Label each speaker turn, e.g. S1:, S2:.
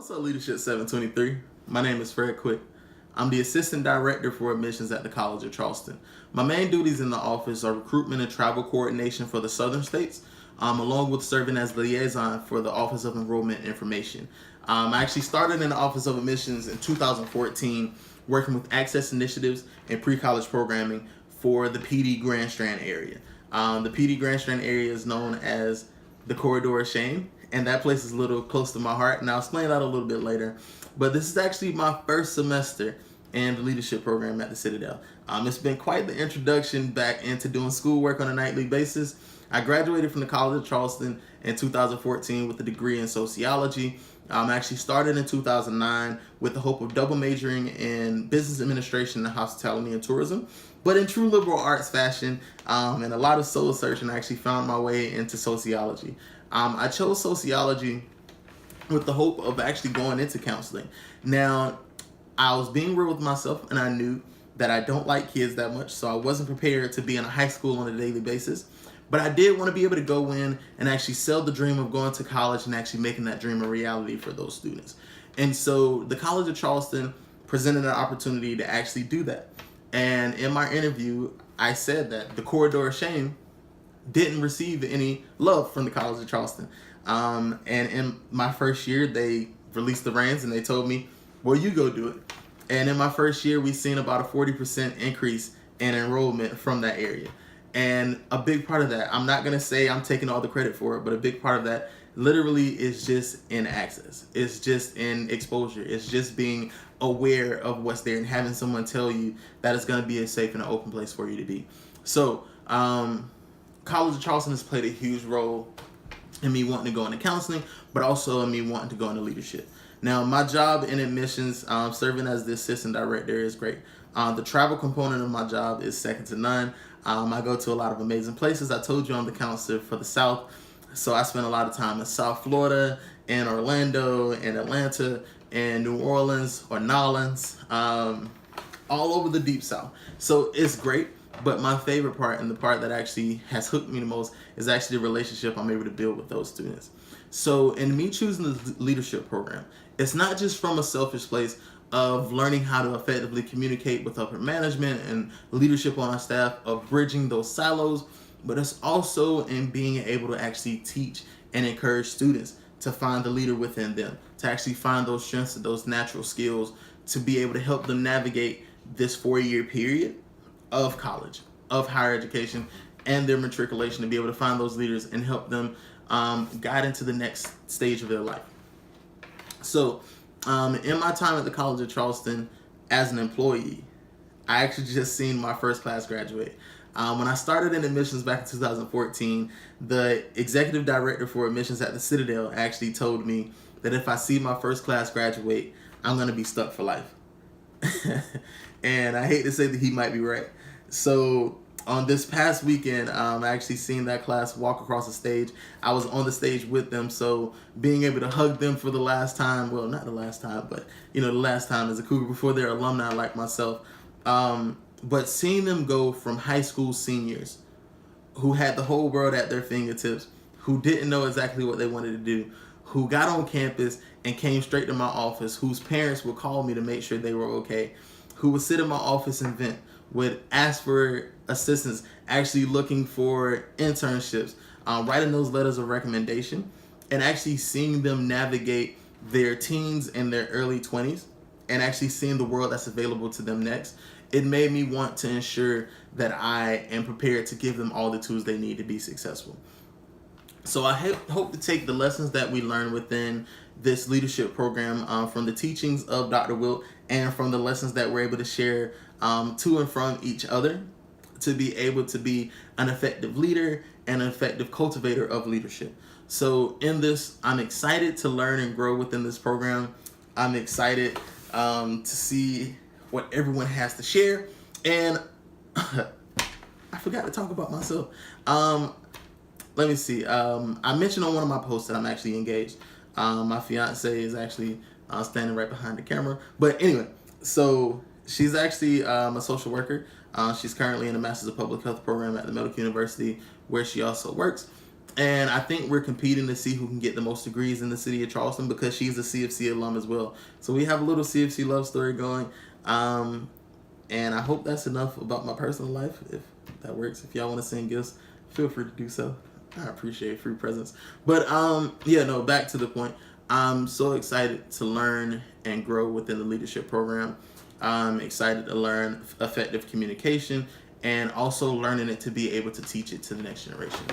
S1: What's up, Leadership 723? My name is Fred Quick. I'm the Assistant Director for Admissions at the College of Charleston. My main duties in the office are recruitment and travel coordination for the southern states, along with serving as the liaison for the Office of Enrollment Information. I actually started in the Office of Admissions in 2014, working with access initiatives and pre-college programming for the PD Grand Strand area. The PD Grand Strand area is known as the Corridor of Shame, and that place is a little close to my heart, and I'll explain that a little bit later. But this is actually my first semester in the leadership program at the Citadel. It's been quite the introduction back into doing schoolwork on a nightly basis. I graduated from the College of Charleston in 2014 with a degree in sociology. I actually started in 2009 with the hope of double majoring in business administration and hospitality and tourism. But in true liberal arts fashion and a lot of soul searching, I actually found my way into sociology. I chose sociology with the hope of actually going into counseling. Now, I was being real with myself, and I knew that I don't like kids that much, so I wasn't prepared to be in a high school on a daily basis. But I did want to be able to go in and actually sell the dream of going to college and actually making that dream a reality for those students. And so the College of Charleston presented an opportunity to actually do that. And in my interview, I said that the Corridor of Shame didn't receive any love from the College of Charleston. And in my first year, they released the reins and they told me, well, you go do it. And in my first year, we've seen about a 40% increase in enrollment from that area. And a big part of that, I'm not going to say I'm taking all the credit for it, but a big part of that literally is just in access. It's just in exposure. It's just being aware of what's there and having someone tell you that it's going to be a safe and an open place for you to be. So, College of Charleston has played a huge role in me wanting to go into counseling, but also in me wanting to go into leadership. Now, my job in admissions, serving as the assistant director, is great. The travel component of my job is second to none. I go to a lot of amazing places. I told you I'm the counselor for the South, so I spend a lot of time in South Florida, in Orlando, in Atlanta, in New Orleans or Nolans, all over the Deep South. So it's great. But my favorite part, and the part that actually has hooked me the most, is actually the relationship I'm able to build with those students. So in me choosing the leadership program, it's not just from a selfish place of learning how to effectively communicate with upper management and leadership on our staff, of bridging those silos, but it's also in being able to actually teach and encourage students to find the leader within them, to actually find those strengths and those natural skills to be able to help them navigate this 4-year period of college, of higher education, and their matriculation, to be able to find those leaders and help them guide into the next stage of their life. So in my time at the College of Charleston as an employee, I actually just seen my first class graduate. When I started in admissions back in 2014, the executive director for admissions at the Citadel actually told me that if I see my first class graduate, I'm going to be stuck for life. And I hate to say that he might be right. So on this past weekend, I actually seen that class walk across the stage. I was on the stage with them, so being able to hug them for the last time, well, not the last time, but the last time as a Cougar before they're alumni like myself. But seeing them go from high school seniors who had the whole world at their fingertips, who didn't know exactly what they wanted to do, who got on campus and came straight to my office, whose parents would call me to make sure they were okay, who would sit in my office and vent, would ask for assistance, actually looking for internships, writing those letters of recommendation, and actually seeing them navigate their teens and their early 20s, and actually seeing the world that's available to them next. It made me want to ensure that I am prepared to give them all the tools they need to be successful. So I hope to take the lessons that we learn within this leadership program from the teachings of Dr. Wilt and from the lessons that we're able to share to and from each other, to be able to be an effective leader and an effective cultivator of leadership. So in this, I'm excited to learn and grow within this program. I'm excited to see what everyone has to share. And I forgot to talk about myself. Let me see. I mentioned on one of my posts that I'm actually engaged. My fiance is actually standing right behind the camera. But anyway, so she's actually a social worker. She's currently in a Master's of Public Health program at the Medical University, where she also works. And I think we're competing to see who can get the most degrees in the city of Charleston because she's a CFC alum as well. So we have a little CFC love story going. And I hope that's enough about my personal life. If that works, if y'all want to send gifts, feel free to do so. I appreciate free presents. But back to the point. I'm so excited to learn and grow within the leadership program. I'm excited to learn effective communication and also learning it to be able to teach it to the next generation.